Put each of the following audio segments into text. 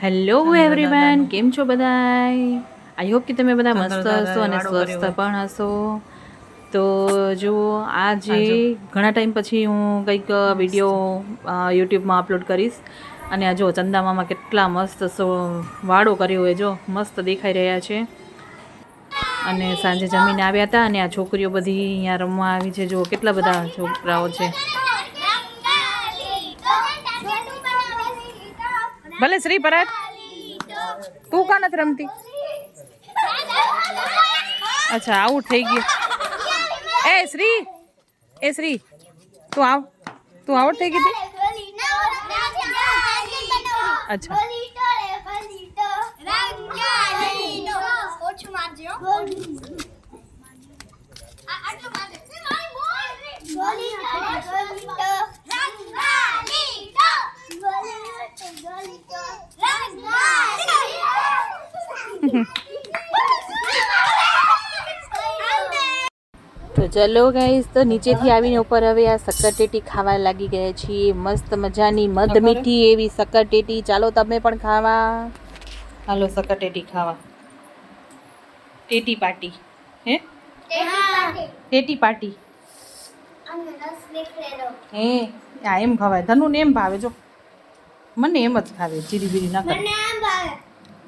Hello everyone, કેમ છો બધાય? આઈ હોપ કે તમે બધા મસ્ત હશો અને સ્વસ્થ પણ હશો. તો જુઓ, આજે ઘણા ટાઈમ પછી હું કંઈક વિડીયો યુટ્યુબમાં અપલોડ કરીશ. અને આ જો ચંદા મામા કેટલા મસ્ત વાળો કર્યો હોય, જો મસ્ત દેખાઈ રહ્યા છે. અને સાંજે જમીને આવ્યા હતા અને આ છોકરીઓ બધી અહીંયા રમવા આવી છે. જો કેટલા બધા છોકરાઓ છે. ભલે શ્રી પરત, તું કાં નથી રમતી? અચ્છા, આઉટ થઈ ગયું. એ શ્રી તું આઉટ થઈ ગઈ હતી. અચ્છા, તો ચલો ગાઈસ, તો નીચેથી આવીને ઉપર હવે આ શક્કરટેટી ખાવા લાગી ગયા છીએ. મસ્ત મજાની મધ મીઠી એવી શક્કરટેટી. ચાલો તમે પણ ખાવા. હાલો શક્કરટેટી ખાવા. ટેટી પાર્ટી હે? ટેટી પાર્ટી હે? આ એમ ખવાય. ધનુને એમ ભાવે. જો મને એમ જ ખાવે, જીરી બીરી ના કરે.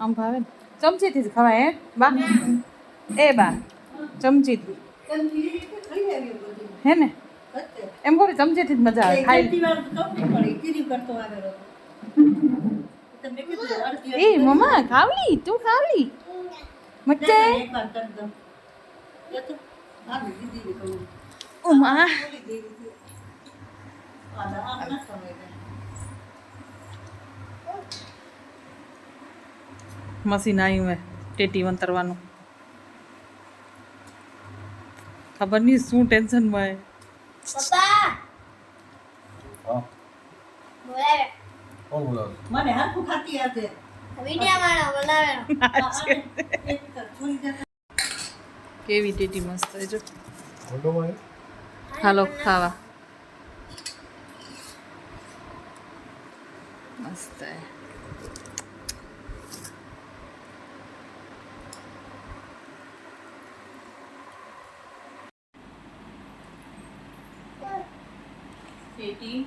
આમ ભાવે ને ચમચીથી જ ખવાય. હે બા? એ બા ચમચીથી હે ને? એમ બોલી ચમચીથી જ મજા આવે ખાઈ. એ મમ્મા ખાવલી, તું ખાવલી મચ્ચે. ઉમા મશીન આવ્યું મેં ટેટી વંતરવાનું. ખબર નહીં શું ટેન્શનમાં મને હરખું ખાતી હશે. કેવી ટેટી મસ્ત છે જો. હાલો ખાવા. મસ્ત ટેટી.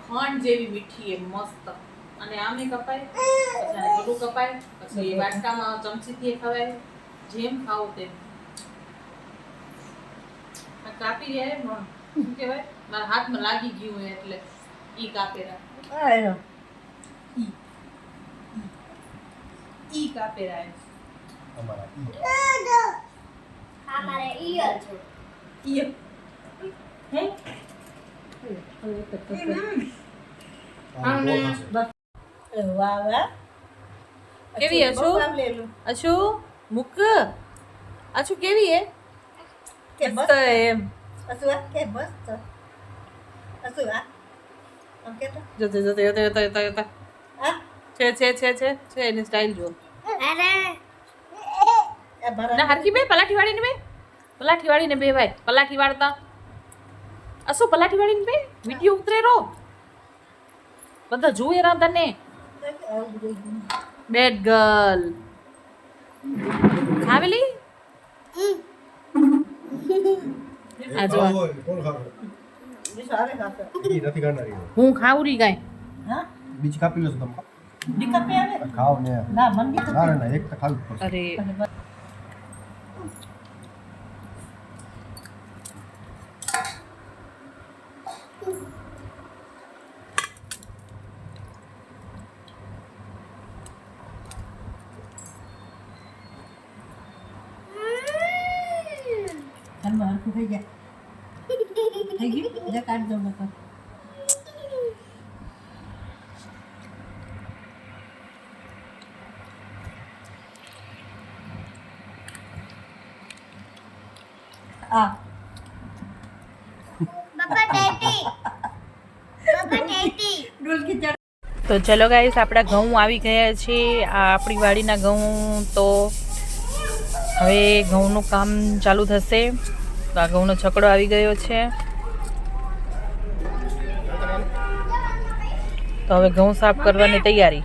ખંડ જેવી મીઠી એમ મસ્ત. અને આમે કપાય, પછી ગળું કપાય, પછી વાટકામાં ચમચીથી ખવાય. જેમ ખાવ તેમ. આ કાપી રહ્યા એમ શું કહેવાય, મારા હાથમાં લાગી ગયું હોય એટલે ઈ કાપેરા. ઈ કાપેરા એમ. અમારે ઈયર છે. ઈ હે? વાહ વાહ. કેવી અશુ? અશુ મુક. અશુ કેવી હે? કે મસ્ત એમ. અસુઆ કે મસ્ત. અસુઆ આમ કે તો જોતે હા છે એની સ્ટાઇલ જો. અરે એ ભરા ના હરકી બે પલાઠી વાળીને બે. પલાઠી વાળીને બે ભાઈ. પલાઠી વાળતા. અશુ પલાઠી વાળીને બે. વિડિયો ઉતરે રો. બધા જોવે રા તને. Bad girl. ખાવેલી? આ જો સારે ખાતો. હું ખાવરી ગાય. હા બીજ કાપી લો છો તમે. દીકત પે આવે ખાઓ ને. ના મન દીકત ના ના એક તો ખાવી જ પડશે. અરે ઘરમાં હરખું થઈ જાય. થઈ ગયું બધા કાઢ દો નકર. આ પપ્પા ટેટી. પપ્પા ટેટી. ડોલકી ચડ. તો ચલો ગાઈસ, આપણા ઘઉં આવી ગયા છે. આ આપણી વાડીના ઘઉં તો હવે ઘઉંનું કામ ચાલુ થશે. તો આ ઘઉંનો છકડો આવી ગયો છે. તો હવે ઘઉં સાફ કરવાની તૈયારી.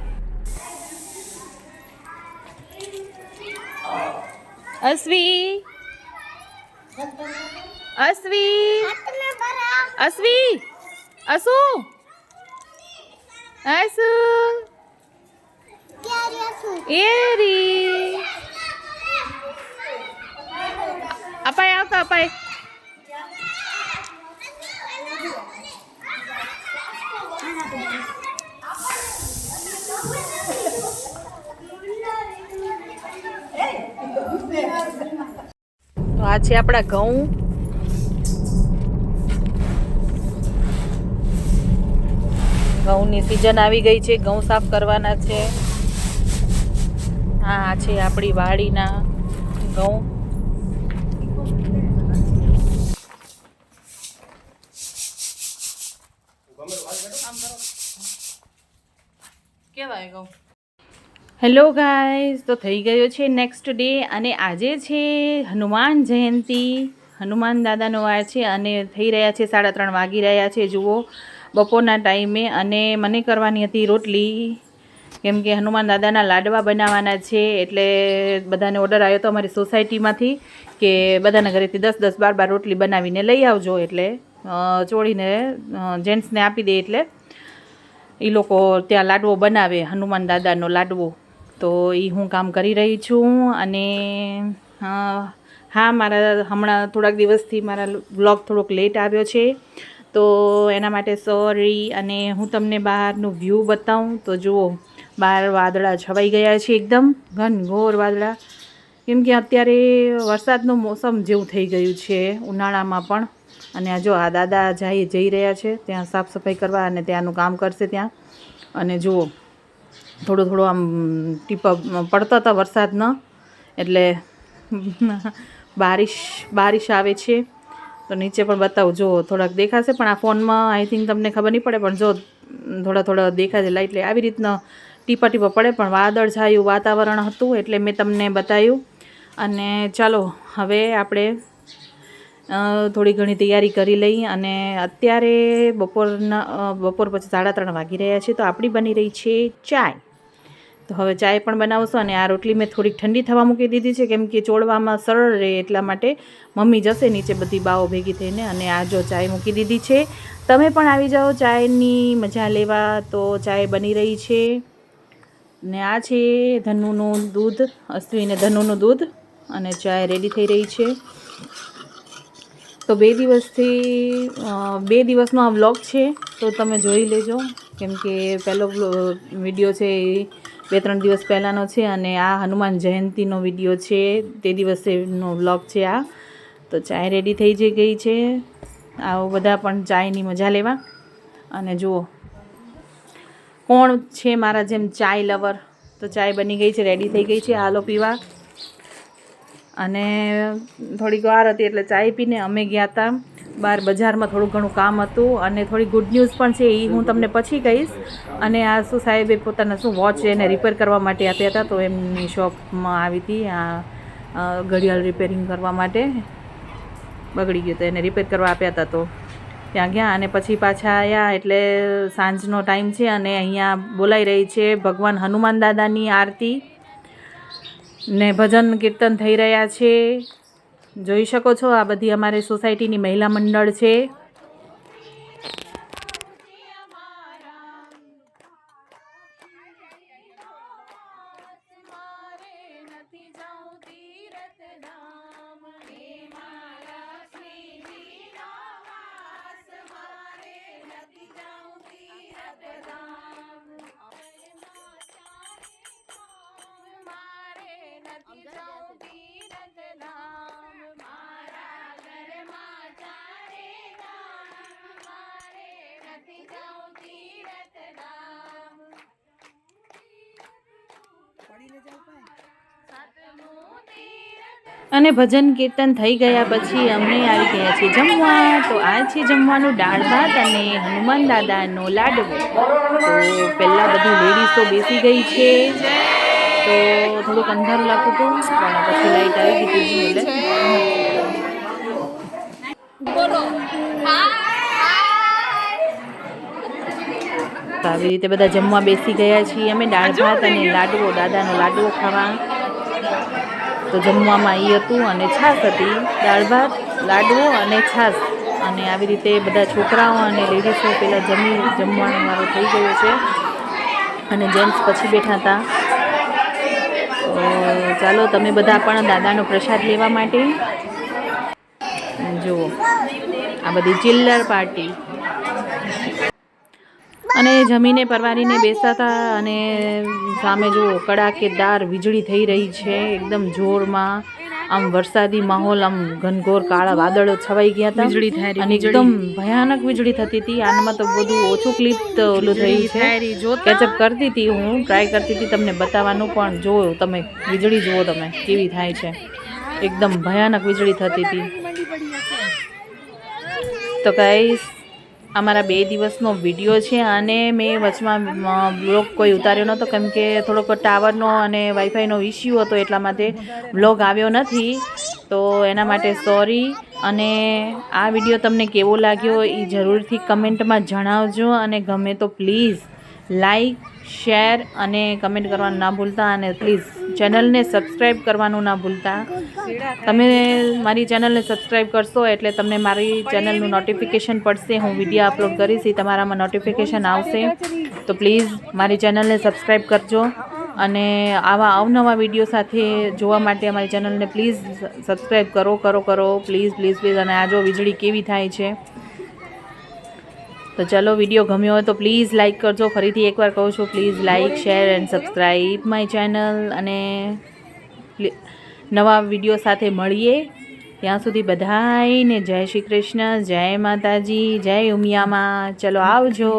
અશ્વી અશ્વી અશ્વી અસુ અસુ એરી અપાય આવતા અપાય. તો આ છે આપણા ઘઉં. ઘઉંની સિઝન આવી ગઈ છે. ઘઉં સાફ કરવાના છે. આ છે આપણી વાડીના ઘઉં. કેવાય ઘઉં. હેલો ગાઈઝ, તો થઈ ગયો છે નેક્સ્ટ ડે અને આજે છે હનુમાન જયંતિ. હનુમાન દાદાનો વાર છે અને થઈ રહ્યા છે 3:30 વાગી રહ્યા છે જુઓ બપોરના ટાઈમે. અને મને કરવાની હતી રોટલી, કેમ કે હનુમાન દાદાના લાડવા બનાવવાના છે. એટલે બધાને ઓર્ડર આવ્યો હતો અમારી સોસાયટીમાંથી કે બધાના ઘરેથી 10-10, 12-12 રોટલી બનાવીને લઈ આવજો. એટલે ચોળીને જેન્ટ્સને આપી દે એટલે એ લોકો ત્યાં લાડવો બનાવે, હનુમાન દાદાનો લાડવો. તો એ હું કામ કરી રહી છું. અને હા, મારા હમણાં થોડાક દિવસથી મારા વ્લોગ થોડોક લેટ આવ્યો છે, તો એના માટે સોરી. અને હું તમને બહારનું વ્યૂ બતાવું તો જુઓ, બહાર વાદળા છવાઈ ગયા છે, એકદમ ઘનઘોર વાદળા. કેમ કે અત્યારે વરસાદનું મોસમ જેવું થઈ ગયું છે ઉનાળામાં પણ. અને આ જો આ દાદા જઈ રહ્યા છે ત્યાં સાફ સફાઈ કરવા, અને ત્યાંનું કામ કરશે ત્યાં. અને જુઓ થોડો આમ ટીપા પડતા હતા વરસાદના, એટલે બારિશ આવે છે. તો નીચે પણ બતાવું, જો થોડાક દેખાશે પણ આ ફોનમાં આઈ થિંક તમને ખબર નહીં પડે, પણ જો થોડા દેખાશે લાઈટ. આવી રીતના ટીપા પડે, પણ વાદળ છાયું વાતાવરણ હતું એટલે મેં તમને બતાવ્યું. અને ચાલો હવે આપણે થોડી ઘણી તૈયારી કરી લઈ. અને અત્યારે બપોર પછી 3:30 વાગી રહ્યા છે. તો આપણી બની રહી છે ચાય. તો હવે ચાય પણ બનાવશું. અને આ રોટલી મેં થોડીક ઠંડી થવા મૂકી દીધી છે, કેમ કે ચોળવામાં સરળ રહે એટલા માટે. મમ્મી જશે નીચે બધી બાઓ ભેગી થઈને. અને આ જો ચાય મૂકી દીધી છે. તમે પણ આવી જાઓ ચાયની મજા લેવા. તો ચાય બની રહી છે. ને આ છે ધનુનું દૂધ, અશ્વિને ધનુનું દૂધ. અને ચાય રેડી થઈ રહી છે. તો 2 દિવસનો આ વ્લોગ છે, તો તમે જોઈ લેજો. કેમ કે પહેલો વિડીયો છે એ 2-3 દિવસ પહેલાંનો છે, અને આ હનુમાન જયંતિનો વિડીયો છે, તે દિવસેનો વ્લોગ છે આ. તો ચાય રેડી થઈ ગઈ છે. આવો બધા પણ ચાયની મજા લેવા. અને જુઓ કોણ છે મારા જેમ ચાય લવર. તો ચાય બની ગઈ છે, રેડી થઈ ગઈ છે, હાલો પીવા. અને થોડીક વાર હતી એટલે ચાય પીને અમે ગયા હતા બહાર બજારમાં. થોડું ઘણું કામ હતું. અને થોડી ગુડ ન્યૂઝ પણ છે, એ હું તમને પછી કહીશ. અને આ શું સાહેબે પોતાના વોચ એને રિપેર કરવા માટે આપ્યા હતા, તો એમની શોપમાં આવી હતી આ ઘડિયાળ રિપેરિંગ કરવા માટે. બગડી ગયું તો એને રિપેર કરવા આપ્યા હતા, તો ત્યાં ગયા. અને પછી પાછા આવ્યા એટલે સાંજનો ટાઈમ છે. અને અહીંયા બોલાઈ રહી છે ભગવાન હનુમાન દાદાની આરતી ને ભજન કીર્તન થઈ રહ્યા છે. જોઈ શકો છો, આ બધી અમારી સોસાયટીની મહિલા મંડળ છે. અને ભજન કીર્તન થઈ ગયા પછી અમે આવી ગયા છીએ જમવા. તો આ છે જમવાનું, દાળ ભાત અને હનુમાન દાદાનો લાડવો. તો પહેલાં બધી લેડીઝો બેસી ગઈ છે. તો થોડુંક અંધારું લાગતું હતું પણ પછી લાઈટ આવી ગઈ હતી એટલે તો આવી રીતે બધા જમવા બેસી ગયા છીએ અમે દાળ ભાત અને લાડવો દાદાનો લાડવો ખાવા તો જમવામાં એ હતું અને છાશ હતી દાળ ભાત લાડવો અને છાશ અને આવી રીતે બધા છોકરાઓ અને લેડીઝો પહેલાં જમવાનો મારો થઈ ગયો છે અને જેન્ટ્સ પછી બેઠા હતા તો ચાલો તમે બધા પણ દાદાનો પ્રસાદ લેવા માટે જુઓ આ બધી ચિલ્લર પાર્ટી અને જમીને પરવારીને બેસતા હતા અને સામે જુઓ કડાકેદાર વીજળી થઈ રહી છે એકદમ જોરમાં આમ વરસાદી માહોલ આમ ઘનઘોર કાળા વાદળો છવાઈ ગયા હતા વીજળી થાય અને એકદમ ભયાનક વીજળી થતી હતી આનમાં તો બધું ઓછું ક્લિપ તો ઓલું થયું છે કેચઅપ કરતી હતી હું ટ્રાય કરતી હતી તમને બતાવવાનું પણ જુઓ તમે વીજળી જુઓ તમે કેવી થાય છે એકદમ ભયાનક વીજળી થતી હતી તો ગાઈસ અમારા 2 દિવસનો વિડીયો છે અને મેં વચમાં બ્લોગ કોઈ ઉતાર્યો નહોતો કેમ કે થોડોક ટાવરનો અને વાઈફાઈનો ઇસ્યુ હતો એટલા માટે બ્લોગ આવ્યો નથી તો એના માટે સોરી અને આ વિડીયો તમને કેવો લાગ્યો એ જરૂરથી કમેન્ટમાં જણાવજો અને ગમે તો પ્લીઝ લાઈક શેર અને કમેન્ટ કરવાનું ના ભૂલતા અને પ્લીઝ ચેનલને સબસ્ક્રાઈબ કરવાનું ના ભૂલતા તમે મારી ચેનલને સબસ્ક્રાઈબ કરશો એટલે તમને મારી ચેનલનું નોટિફિકેશન પડશે હું વિડીયો અપલોડ કરીશ એ તમારામાં નોટિફિકેશન આવશે તો પ્લીઝ મારી ચેનલને સબસ્ક્રાઈબ કરજો અને આવા અવનવા વિડીયો સાથે જોવા માટે અમારી ચેનલને પ્લીઝ સબસ્ક્રાઈબ કરો પ્લીઝ અને આ જો વીજળી કેવી થાય છે તો ચલો વિડીયો ગમ્યો હોય તો પ્લીઝ લાઇક કરજો ફરીથી એકવાર કહું છું please like share and subscribe my channel અને નવા વિડીયો સાથે મળીએ ત્યાં સુધી બધાયને જય શ્રી કૃષ્ણ જય માતાજી જય ઉમિયામાં ચલો આવજો.